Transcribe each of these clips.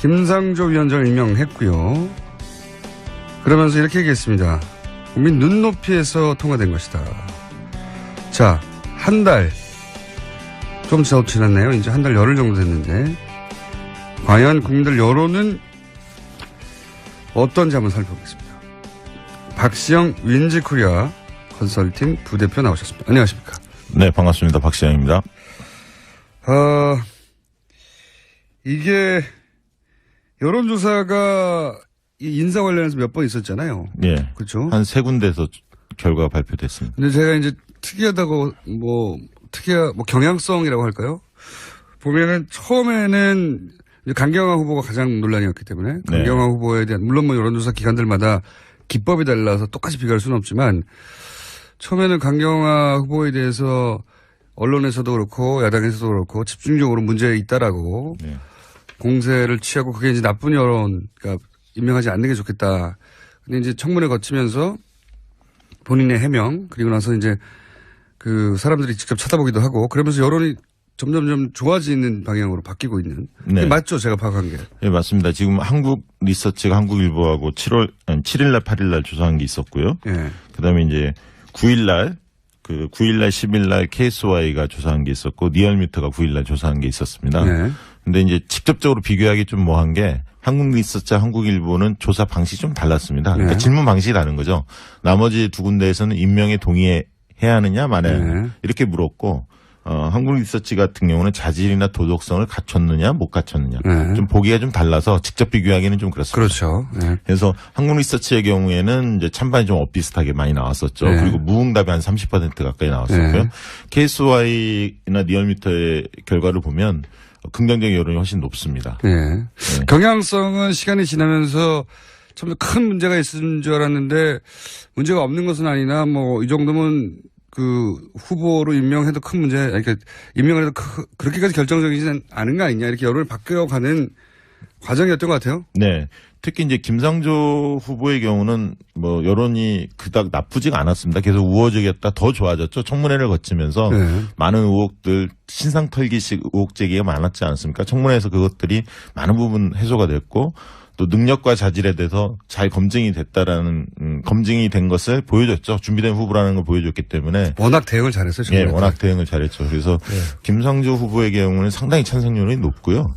김상조 위원장을 임명했고요. 그러면서 이렇게 얘기했습니다. 국민 눈높이에서 통과된 것이다. 자, 한 달 좀 지났네요. 이제 한 달 열흘 정도 됐는데 과연 국민들 여론은 어떤지 한번 살펴보겠습니다. 박시영 윈지코리아 컨설팅 부대표 나오셨습니다. 안녕하십니까? 네, 반갑습니다. 박시영입니다. 이게 여론조사가 이 인사 관련해서 몇 번 있었잖아요. 예. 그렇죠. 한 세 군데에서 결과가 발표됐습니다. 근데 제가 이제 특이하다고 경향성이라고 할까요? 보면은 처음에는 이제 강경화 후보가 가장 논란이었기 때문에 강경화 후보에 대한 물론 뭐 여론조사 기관들마다 기법이 달라서 똑같이 비교할 수는 없지만 처음에는 강경화 후보에 대해서 언론에서도 그렇고 야당에서도 그렇고 집중적으로 문제 있다라고 공세를 취하고 그게 이제 나쁜 여론, 그러니까 임명하지 않는 게 좋겠다. 근데 이제 청문회 거치면서 본인의 해명 그리고 나서 이제 그 사람들이 직접 찾아보기도 하고 그러면서 여론이 점점 좋아지는 방향으로 바뀌고 있는. 네. 맞죠? 제가 파악한 게. 네, 맞습니다. 지금 한국 리서치가 한국일보하고 7일날 8일날 조사한 게 있었고요. 네. 그 다음에 이제 9일날 10일날 KSY가 조사한 게 있었고 리얼미터가 9일날 조사한 게 있었습니다. 네. 근데 이제 직접적으로 비교하기 좀 뭐한 게 한국 리서치와 한국일보는 조사 방식이 좀 달랐습니다. 그러니까 질문 방식이 다른 거죠. 나머지 두 군데에서는 임명에 동의해야 하느냐 마냐 이렇게 물었고 한국 리서치 같은 경우는 자질이나 도덕성을 갖췄느냐 못 갖췄느냐 좀 보기가 좀 달라서 직접 비교하기는 좀 그렇습니다. 그렇죠. 네. 그래서 한국 리서치의 경우에는 이제 찬반이 좀 엇비슷하게 많이 나왔었죠. 그리고 무응답이 한 30% 가까이 나왔었고요. KSY나 리얼미터의 결과를 보면 긍정적인 여론이 훨씬 높습니다. 네. 경향성은 시간이 지나면서 참 큰 문제가 있는 줄 알았는데 문제가 없는 것은 아니나 뭐 이 정도면 그 후보로 임명해도 큰 문제, 그러니까 임명을 해도 그렇게까지 결정적이지는 않은 거 아니냐 이렇게 여론을 바뀌어가는 과정이었던 것 같아요. 네. 특히 이제 김상조 후보의 경우는 뭐 여론이 그닥 나쁘지가 않았습니다. 계속 우호적이었다 더 좋아졌죠. 청문회를 거치면서 많은 의혹들 신상 털기식 의혹 제기가 많았지 않습니까? 청문회에서 그것들이 많은 부분 해소가 됐고 또 능력과 자질에 대해서 잘 검증이 됐다라는 검증이 된 것을 보여줬죠. 준비된 후보라는 걸 보여줬기 때문에 워낙 대응을 잘했어요. 예, 워낙 대응을 잘했죠. 그래서 김상조 후보의 경우는 상당히 찬성률이 높고요.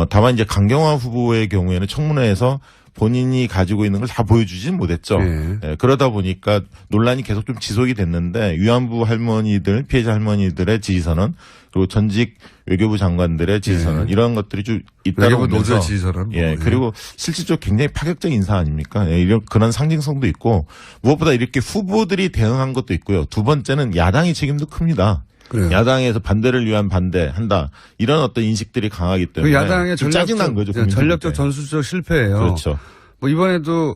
다만 이제 강경화 후보의 경우에는 청문회에서 본인이 가지고 있는 걸 다 보여주진 못했죠. 예, 그러다 보니까 논란이 계속 좀 지속이 됐는데 위안부 할머니들, 피해자 할머니들의 지지선언 그리고 전직 외교부 장관들의 지지선언 이런 것들이 좀 잇따르면서 외교부 노조 지지선언 예, 그리고 실질적으로 굉장히 파격적인 인사 아닙니까? 예, 이런 그런 상징성도 있고 무엇보다 이렇게 후보들이 대응한 것도 있고요. 두 번째는 야당의 책임도 큽니다. 그래요. 야당에서 반대를 위한 반대한다. 이런 어떤 인식들이 강하기 때문에. 그 야당의 짜증난 거죠. 전략적 전술적 실패예요. 그렇죠. 뭐 이번에도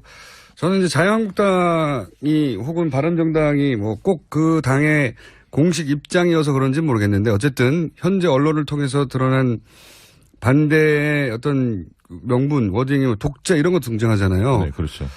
저는 이제 자유한국당이 혹은 바른정당이 뭐 꼭 그 당의 공식 입장이어서 그런지 모르겠는데 어쨌든 현재 언론을 통해서 드러난 반대의 어떤 명분, 워딩이 독재 이런 거 등장하잖아요. 네, 그렇죠.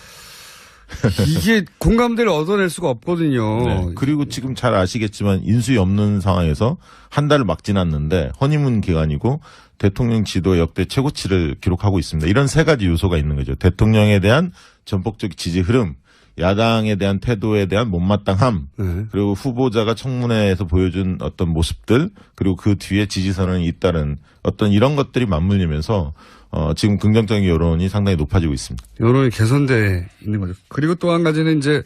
이게 공감대를 얻어낼 수가 없거든요. 네. 그리고 지금 잘 아시겠지만 인수위 없는 상황에서 한 달을 막 지났는데 허니문 기간이고 대통령 지도 역대 최고치를 기록하고 있습니다. 이런 세 가지 요소가 있는 거죠. 대통령에 대한 전폭적 지지 흐름, 야당에 대한 태도에 대한 못마땅함, 그리고 후보자가 청문회에서 보여준 어떤 모습들, 그리고 그 뒤에 지지선언이 잇따른 어떤 이런 것들이 맞물리면서 지금 긍정적인 여론이 상당히 높아지고 있습니다. 여론이 개선돼 있는 거죠. 그리고 또 한 가지는 이제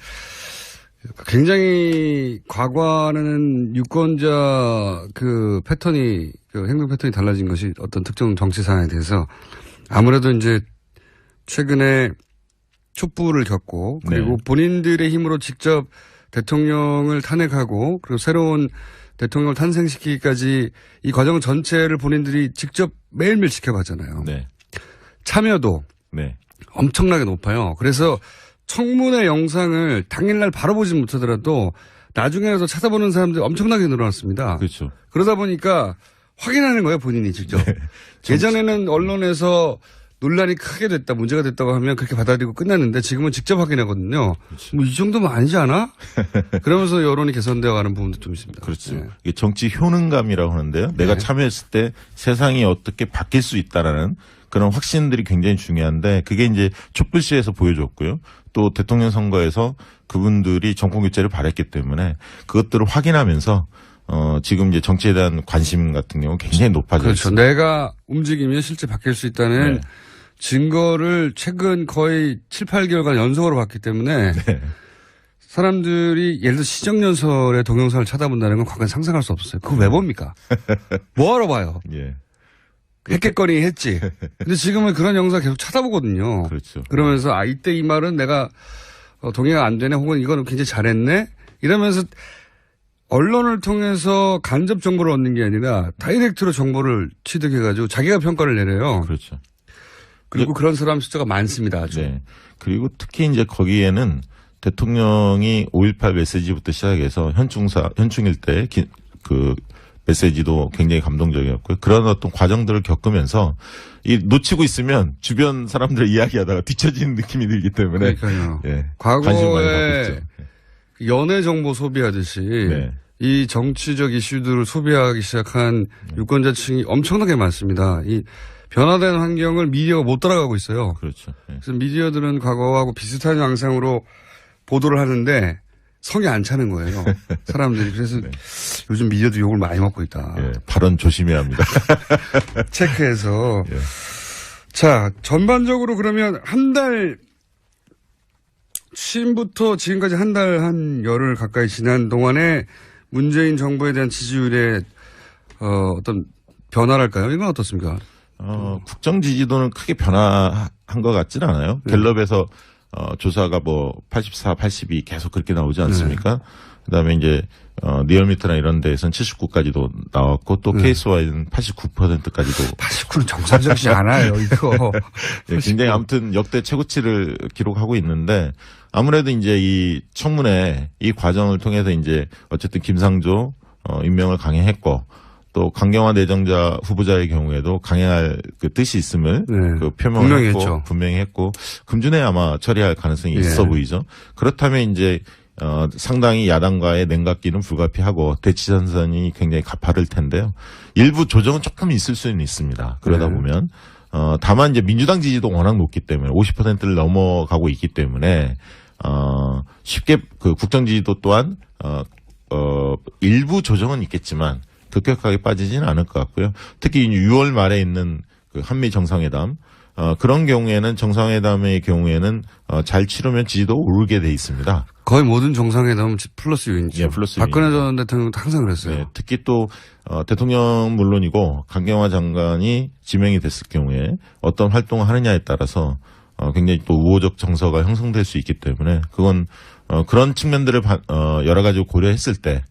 굉장히 과거와는 유권자 그 패턴이, 그 행동 패턴이 달라진 것이 어떤 특정 정치 상황에 대해서 아무래도 이제 최근에 촛불을 겪고 그리고 본인들의 힘으로 직접 대통령을 탄핵하고 그리고 새로운 대통령을 탄생시키기까지 이 과정 전체를 본인들이 직접 매일매일 지켜봤잖아요. 참여도 엄청나게 높아요. 그래서 청문회 영상을 당일날 바로 보지 못하더라도 나중에라도 찾아보는 사람들이 엄청나게 늘어났습니다. 그렇죠. 그러다 보니까 확인하는 거예요, 본인이 직접. 예전에는 언론에서 논란이 크게 됐다, 문제가 됐다고 하면 그렇게 받아들이고 끝났는데 지금은 직접 확인하거든요. 뭐 이 정도면 아니지 않아? 그러면서 여론이 개선되어 가는 부분도 좀 있습니다. 그렇죠. 이게 정치 효능감이라고 하는데요. 내가 참여했을 때 세상이 어떻게 바뀔 수 있다라는 그런 확신들이 굉장히 중요한데 그게 이제 촛불시에서 보여줬고요. 또 대통령 선거에서 그분들이 정권 교체를 바랬기 때문에 그것들을 확인하면서 지금 이제 정치에 대한 관심 같은 경우 굉장히 높아져 그렇죠. 있습니다. 내가 움직이면 실제 바뀔 수 있다는 네. 증거를 최근 거의 7, 8개월간 연속으로 봤기 때문에 네. 사람들이 예를 들어 시정연설의 동영상을 찾아본다는 건 과거에 상상할 수 없었어요. 그거 왜 봅니까? 뭐하러 봐요? 예. 했겠거니 했지. 근데 지금은 그런 영상 계속 찾아보거든요. 그렇죠. 그러면서 이때 이 말은 내가 동의가 안 되네 혹은 이거는 굉장히 잘했네 이러면서 언론을 통해서 간접 정보를 얻는 게 아니라 다이렉트로 정보를 취득해가지고 자기가 평가를 내려요. 그렇죠. 그리고 그런 사람 숫자가 많습니다. 아주. 네. 그리고 특히 이제 거기에는 대통령이 5.18 메시지부터 시작해서 현충일 때 그 메시지도 굉장히 감동적이었고요. 그런 어떤 과정들을 겪으면서 이 놓치고 있으면 주변 사람들 이야기하다가 뒤처지는 느낌이 들기 때문에. 그러니까요. 예. 관심 많이 갖고 과거에 있죠. 연예 정보 소비하듯이 네. 이 정치적 이슈들을 소비하기 시작한 유권자층이 엄청나게 많습니다. 이 변화된 환경을 미디어가 못 따라가고 있어요. 그렇죠. 예. 그래서 미디어들은 과거하고 비슷한 양상으로 보도를 하는데 성이 안 차는 거예요. 사람들이. 그래서 네. 요즘 미디어도 욕을 많이 먹고 있다. 예. 발언 조심해야 합니다. 체크해서. 예. 자, 전반적으로 그러면 한 달 취임부터 지금까지 한 달 한 열흘 가까이 지난 동안에 문재인 정부에 대한 지지율의 어떤 변화랄까요? 이건 어떻습니까? 국정 지지도는 크게 변화한 것 같지는 않아요. 갤럽에서 조사가 뭐 84, 82 계속 그렇게 나오지 않습니까? 그다음에 이제 리얼미터나 이런 데에서는 79까지도 나왔고 또 KSY는 89%까지도 89는 정상적이지 않아요, 이거. 예, 굉장히 아무튼 역대 최고치를 기록하고 있는데 아무래도 이제 이 청문회 이 과정을 통해서 이제 어쨌든 김상조 임명을 강행했고 또 강경화 내정자 후보자의 경우에도 강행할 그 뜻이 있음을 그 표명을 분명히 했고 했죠. 분명히 했고 금주내에 아마 처리할 가능성이 있어 보이죠. 그렇다면 이제 상당히 야당과의 냉각기는 불가피하고 대치전선이 굉장히 가파를 텐데요. 일부 조정은 조금 있을 수는 있습니다. 그러다 보면 다만 이제 민주당 지지도 워낙 높기 때문에 50%를 넘어가고 있기 때문에 쉽게 그 국정 지지도 또한 일부 조정은 있겠지만 급격하게 빠지지는 않을 것 같고요. 특히 6월 말에 있는 그 한미 정상회담 그런 경우에는 정상회담의 경우에는 잘 치르면 지지도 오르게 돼 있습니다. 거의 모든 정상회담은 플러스 요인이죠. 예, 플러스 박근혜 요인이죠. 전 대통령도 항상 그랬어요. 네, 특히 또 대통령 물론이고 강경화 장관이 지명이 됐을 경우에 어떤 활동을 하느냐에 따라서 굉장히 또 우호적 정서가 형성될 수 있기 때문에 그건 그런 측면들을 여러 가지 고려했을 때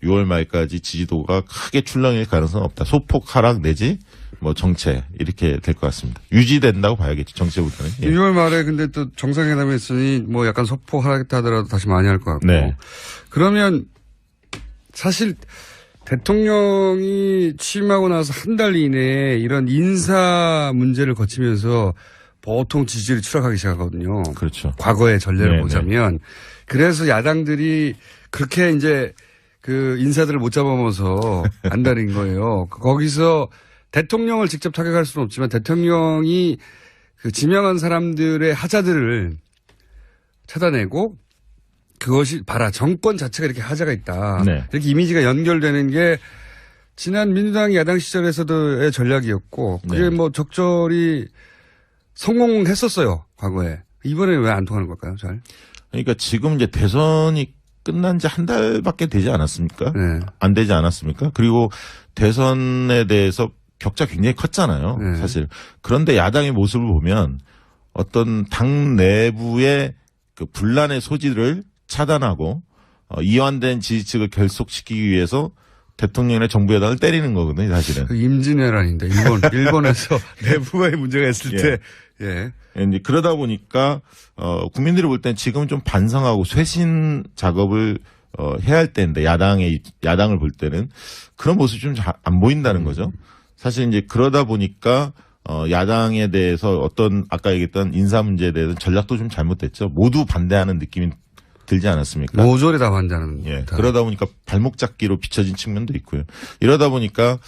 6월 말까지 지지도가 크게 출렁일 가능성은 없다. 소폭 하락 내지 뭐 정체 이렇게 될 것 같습니다. 유지된다고 봐야겠죠. 정체보다는. 예. 6월 말에 근데 또 정상회담이 있으니 뭐 약간 소폭 하락했다 하더라도 다시 많이 할 것 같고. 네. 그러면 사실 대통령이 취임하고 나서 한 달 이내에 이런 인사 문제를 거치면서 보통 지지율이 추락하기 시작하거든요. 그렇죠. 과거의 전례를 네네. 보자면. 그래서 야당들이 그렇게 이제 그 인사들을 못 잡아먹어서 안달인 거예요. 거기서 대통령을 직접 타격할 수는 없지만 대통령이 그 지명한 사람들의 하자들을 찾아내고 그것이 봐라 정권 자체가 이렇게 하자가 있다. 네. 이렇게 이미지가 연결되는 게 지난 민주당 야당 시절에서도의 전략이었고 그게 네. 뭐 적절히 성공했었어요. 과거에. 이번에 왜 안 통하는 걸까요? 잘. 그러니까 지금 이제 대선이 끝난 지 한 달밖에 되지 않았습니까? 네. 안 되지 않았습니까? 그리고 대선에 대해서 격차 굉장히 컸잖아요. 네. 사실. 그런데 야당의 모습을 보면 어떤 당 내부의 그 분란의 소지를 차단하고 이완된 지지층을 결속시키기 위해서 대통령의 정부 여당을 때리는 거거든요, 사실은. 그 임진왜란인데 일본에서 내부에 문제가 있을 때 예. 이제 그러다 보니까 국민들이 볼 땐 지금 좀 반성하고 쇄신 작업을 해야 할 때인데 야당을 볼 때는 그런 모습이 좀 안 보인다는 거죠. 사실 이제 그러다 보니까 야당에 대해서 어떤 아까 얘기했던 인사 문제에 대해서 전략도 좀 잘못됐죠. 모두 반대하는 느낌이 들지 않았습니까? 모조리 다 환자는. 예. 그러다 보니까 발목 잡기로 비춰진 측면도 있고요. 이러다 보니까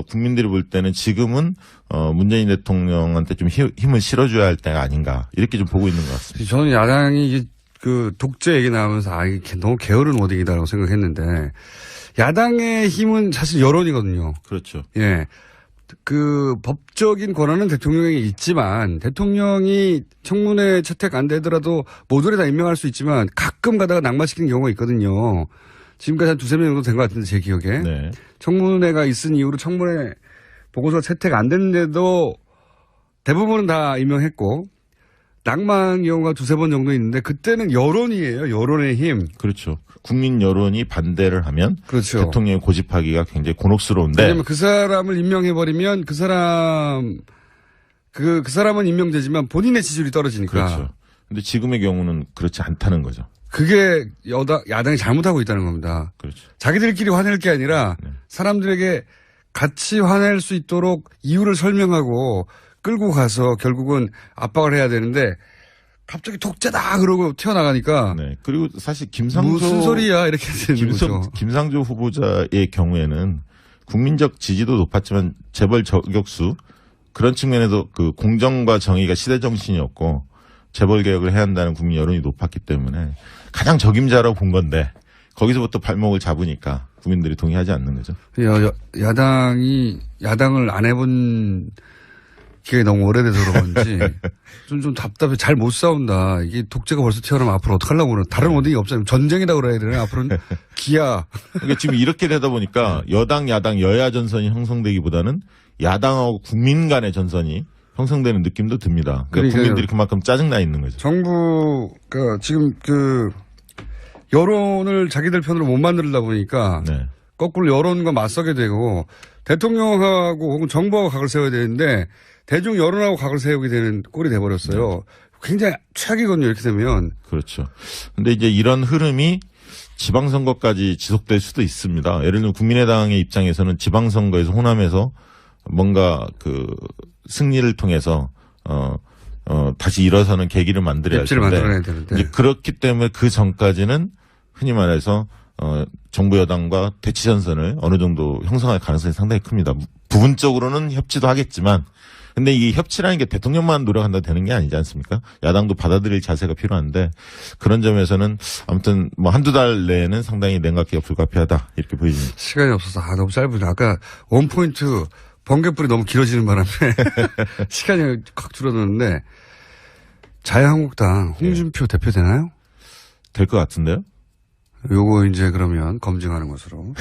국민들이 볼 때는 지금은 문재인 대통령한테 좀 힘을 실어줘야 할 때가 아닌가 이렇게 좀 보고 있는 것 같습니다. 저는 야당이 이게 그 독재 얘기 나오면서 이게 너무 게으른 워딩이다라고 생각했는데 야당의 힘은 사실 여론이거든요. 그렇죠. 예. 그 법적인 권한은 대통령에게 있지만 대통령이 청문회 채택 안 되더라도 모조리 다 임명할 수 있지만 가끔 가다가 낙마시키는 경우가 있거든요. 지금까지 한 두세 명 정도 된 것 같은데 제 기억에. 네. 청문회가 있은 이후로 청문회 보고서 채택 안 됐는데도 대부분은 다 임명했고 낙마한 경우가 두세 번 정도 있는데 그때는 여론이에요. 여론의 힘. 그렇죠. 국민 여론이 반대를 하면 그렇죠. 대통령이 고집하기가 굉장히 곤혹스러운데. 왜냐하면 그 사람을 임명해버리면 그 사람은 임명되지만 본인의 지지율이 떨어지니까. 그렇죠. 근데 지금의 경우는 그렇지 않다는 거죠. 그게 야당이 잘못하고 있다는 겁니다. 그렇죠. 자기들끼리 화낼 게 아니라 사람들에게 같이 화낼 수 있도록 이유를 설명하고 끌고 가서 결국은 압박을 해야 되는데 갑자기 독재다 그러고 튀어나가니까 네. 그리고 사실 김상조 무슨 소리야 이렇게 되는 거죠. 김상조 후보자의 경우에는 국민적 지지도 높았지만 재벌 저격수 그런 측면에서 그 공정과 정의가 시대 정신이었고 재벌 개혁을 해야 한다는 국민 여론이 높았기 때문에 가장 적임자라고 본 건데 거기서부터 발목을 잡으니까 국민들이 동의하지 않는 거죠. 야당을 안 해본 기간이 너무 오래돼서 그런지 좀 답답해. 잘 못 싸운다. 이게 독재가 벌써 튀어나오면 앞으로 어떡하려고 그러나. 다른 어딘이 없잖아요. 전쟁이라고 그래야 되나? 앞으로는 기아. 그러니까 지금 이렇게 되다 보니까 여당, 야당, 여야 전선이 형성되기보다는 야당하고 국민 간의 전선이 형성되는 느낌도 듭니다. 그러니까 국민들이 그만큼 짜증나 있는 거죠. 정부가 지금 여론을 자기들 편으로 못 만들다 보니까 네. 거꾸로 여론과 맞서게 되고 대통령하고 혹은 정부하고 각을 세워야 되는데 대중 여론하고 각을 세우게 되는 꼴이 돼버렸어요. 네. 굉장히 최악이거든요. 이렇게 되면. 그렇죠. 근데 이제 이런 흐름이 지방선거까지 지속될 수도 있습니다. 예를 들면 국민의당의 입장에서는 지방선거에서 호남에서 뭔가 승리를 통해서 다시 일어서는 계기를 만들어야 할 텐데 이제 그렇기 때문에 그 전까지는 흔히 말해서 정부 여당과 대치 전선을 어느 정도 형성할 가능성이 상당히 큽니다. 부분적으로는 협치도 하겠지만 근데 이 협치라는 게 대통령만 노력한다 되는 게 아니지 않습니까? 야당도 받아들일 자세가 필요한데 그런 점에서는 아무튼 뭐 한두 달 내에는 상당히 냉각기가 불가피하다 이렇게 보입니다. 시간이 없어서 너무 짧으네. 아까 원포인트 번개불이 너무 길어지는 바람에 시간이 확 줄어드는데 자유한국당 홍준표 대표 되나요? 될 것 같은데요? 요거 이제 그러면 검증하는 것으로.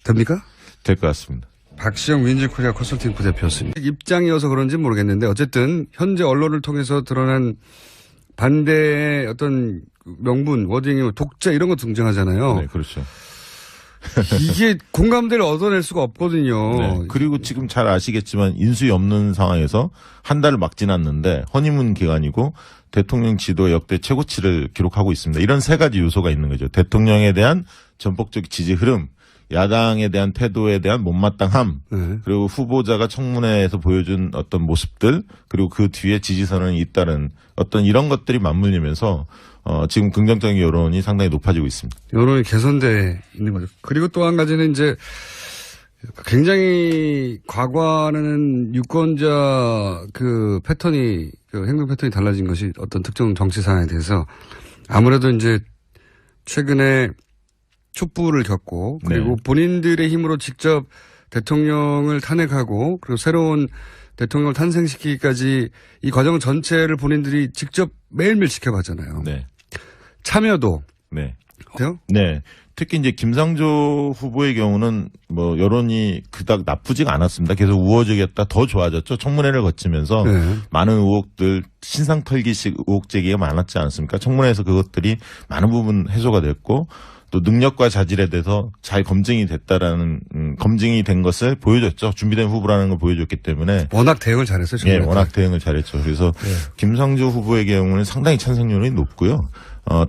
됩니까? 될 것 같습니다. 박시영 윈지코리아 컨설팅 부대표였습니다. 입장이어서 그런지 모르겠는데 어쨌든 현재 언론을 통해서 드러난 반대의 어떤 명분, 워딩이 독재 이런 거 등장하잖아요. 네, 그렇죠. 이게 공감대를 얻어낼 수가 없거든요. 네, 그리고 지금 잘 아시겠지만 인수위 없는 상황에서 한 달을 막 지났는데 허니문 기간이고 대통령 지도 역대 최고치를 기록하고 있습니다. 이런 세 가지 요소가 있는 거죠. 대통령에 대한 전폭적 지지 흐름, 야당에 대한 태도에 대한 못마땅함, 그리고 후보자가 청문회에서 보여준 어떤 모습들, 그리고 그 뒤에 지지선언이 잇따른 어떤 이런 것들이 맞물리면서 지금 긍정적인 여론이 상당히 높아지고 있습니다. 여론이 개선돼 있는 거죠. 그리고 또 한 가지는 이제 굉장히 과거와는 유권자 패턴이 행동 패턴이 달라진 것이 어떤 특정 정치 상황에 대해서 아무래도 이제 최근에 촛불을 겪고 그리고 네. 본인들의 힘으로 직접 대통령을 탄핵하고 그리고 새로운 대통령을 탄생시키기까지 이 과정 전체를 본인들이 직접 매일매일 지켜봤잖아요. 네. 참여도. 네. 어때요? 네. 특히 이제 김상조 후보의 경우는 뭐 여론이 그닥 나쁘지가 않았습니다. 계속 우호적이었다 더 좋아졌죠. 청문회를 거치면서 많은 의혹들 신상 털기식 의혹 제기가 많았지 않습니까? 청문회에서 그것들이 많은 부분 해소가 됐고 또 능력과 자질에 대해서 잘 검증이 됐다라는 검증이 된 것을 보여줬죠. 준비된 후보라는 걸 보여줬기 때문에 워낙 대응을 잘했어요. 예, 워낙 대응을 잘했죠. 그래서 김상조 후보의 경우는 상당히 찬성률이 높고요.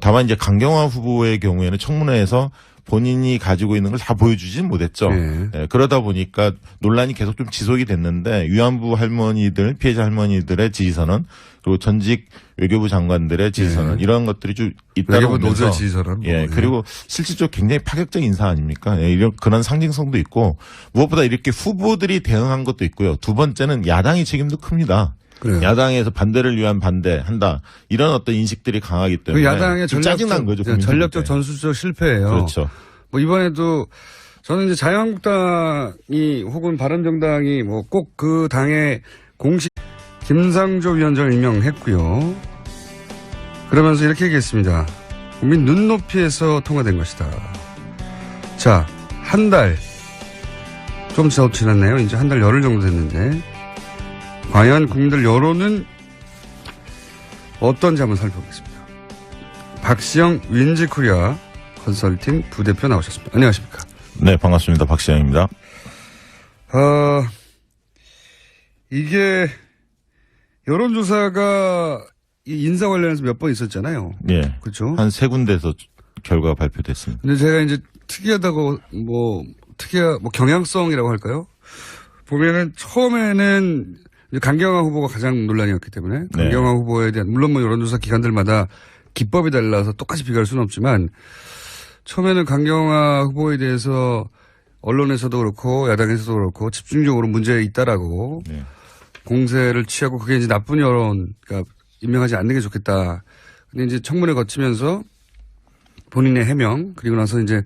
다만 이제 강경화 후보의 경우에는 청문회에서 본인이 가지고 있는 걸 다 보여주진 못했죠. 네. 예, 그러다 보니까 논란이 계속 좀 지속이 됐는데 위안부 할머니들, 피해자 할머니들의 지지선언 그리고 전직 외교부 장관들의 지지선언 이런 것들이 좀 외교부 잇따르면서 노조 지지선언. 예, 그리고 실질적으로 굉장히 파격적인 인사 아닙니까? 예, 이런 그런 상징성도 있고 무엇보다 이렇게 후보들이 대응한 것도 있고요. 두 번째는 야당의 책임도 큽니다. 그래요. 야당에서 반대를 위한 반대한다. 이런 어떤 인식들이 강하기 그 때문에 야당의 좀 짜증난 거죠. 전략적 전술적 실패예요. 그렇죠. 뭐 이번에도 저는 이제 자유한국당이 혹은 바른정당이 뭐 꼭 그 당의 공식 김상조 위원장을 임명했고요. 그러면서 이렇게 얘기했습니다. 국민 눈높이에서 통과된 것이다. 자, 한 달 좀 지났네요. 이제 한 달 열흘 정도 됐는데 과연 국민들 여론은 어떤지 한번 살펴보겠습니다. 박시영 윈지코리아 컨설팅 부대표 나오셨습니다. 안녕하십니까? 네, 반갑습니다. 박시영입니다. 이게 여론조사가 이 인사 관련해서 몇 번 있었잖아요. 예. 그렇죠? 한 세 군데에서 결과가 발표됐습니다. 근데 제가 이제 특이하다고 뭐 경향성이라고 할까요? 보면은 처음에는 이제 강경화 후보가 가장 논란이었기 때문에 강경화 후보에 대한 물론 뭐 여론조사 기관들마다 기법이 달라서 똑같이 비교할 수는 없지만 처음에는 강경화 후보에 대해서 언론에서도 그렇고 야당에서도 그렇고 집중적으로 문제가 있다라고 공세를 취하고 그게 이제 나쁜 여론, 그러니까 임명하지 않는 게 좋겠다. 근데 이제 청문회 거치면서 본인의 해명 그리고 나서 이제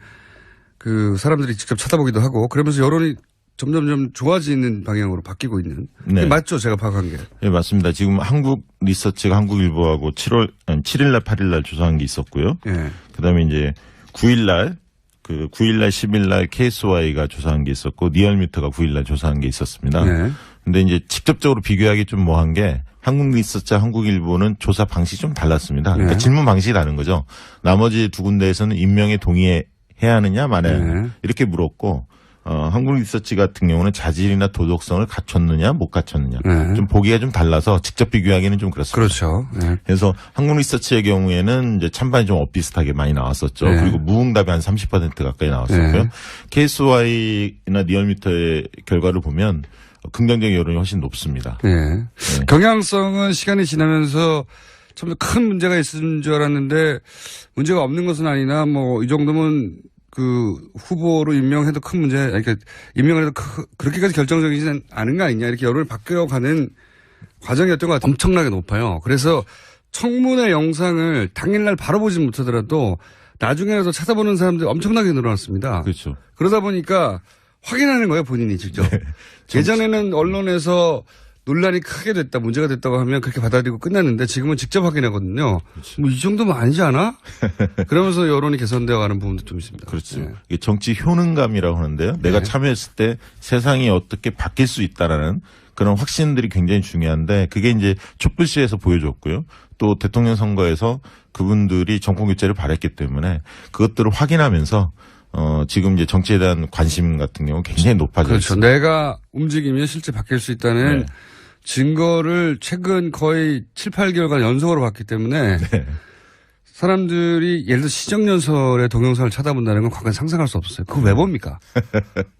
그 사람들이 직접 찾아보기도 하고 그러면서 여론이 점점 좋아지는 방향으로 바뀌고 있는. 네. 맞죠? 제가 파악한 게. 네, 맞습니다. 지금 한국 리서치가 한국일보하고 7일날 8일날 조사한 게 있었고요. 예. 그 다음에 이제 9일날 10일날 KSY가 조사한 게 있었고 리얼미터가 9일날 조사한 게 있었습니다. 네. 근데 이제 직접적으로 비교하기 좀 뭐한 게 한국 리서치 한국일보는 조사 방식이 좀 달랐습니다. 그러니까 네. 질문 방식이 다른 거죠. 나머지 두 군데에서는 임명에 동의해야 하느냐 말아야 하느냐 네. 이렇게 물었고 한국 리서치 같은 경우는 자질이나 도덕성을 갖췄느냐 못 갖췄느냐 네. 좀 보기가 좀 달라서 직접 비교하기는 좀 그렇습니다. 그렇죠. 네. 그래서 한국 리서치의 경우에는 이제 찬반이 좀 엇비슷하게 많이 나왔었죠. 네. 그리고 무응답이 한 30% 가까이 나왔었고요. 네. KSY나 리얼미터의 결과를 보면 긍정적 여론이 훨씬 높습니다. 네. 경향성은 시간이 지나면서 좀 더 큰 문제가 있는 줄 알았는데 문제가 없는 것은 아니나 뭐 이 정도면 그 후보로 임명해도 큰 문제, 그러니까 임명을 해도 그렇게까지 결정적이지는 않은 거 아니냐 이렇게 여론을 바뀌어가는 과정이었던 것 같아요. 엄청나게 높아요. 그래서 청문회 영상을 당일날 바로 보지 못하더라도 나중에라도 찾아보는 사람들이 엄청나게 늘어났습니다. 그렇죠. 그러다 보니까 확인하는 거예요, 본인이 직접. 네. 예전에는 언론에서 논란이 크게 됐다, 문제가 됐다고 하면 그렇게 받아들이고 끝났는데 지금은 직접 확인하거든요. 그렇죠. 뭐 이 정도면 아니지 않아? 그러면서 여론이 개선되어 가는 부분도 좀 있습니다. 그렇죠. 네. 이게 정치 효능감이라고 하는데요. 내가 참여했을 때 세상이 어떻게 바뀔 수 있다라는 그런 확신들이 굉장히 중요한데 그게 이제 촛불시에서 보여줬고요. 또 대통령 선거에서 그분들이 정권 교체를 바랬기 때문에 그것들을 확인하면서 지금 이제 정치에 대한 관심 같은 경우 굉장히 높아져 그렇죠. 있습니다. 내가 움직이면 실제 바뀔 수 있다는 네. 증거를 최근 거의 7, 8개월간 연속으로 봤기 때문에 사람들이 예를 들어 시정연설의 동영상을 찾아본다는 건 과거에 상상할 수 없었어요. 그거 왜 봅니까?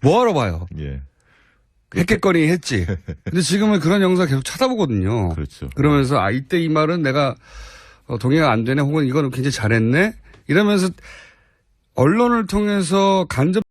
뭐하러 봐요? 예. 했겠거니 했지. 근데 지금은 그런 영상 계속 찾아보거든요. 그렇죠. 그러면서 이때 이 말은 내가 동의가 안 되네 혹은 이거는 굉장히 잘했네 이러면서 언론을 통해서 간접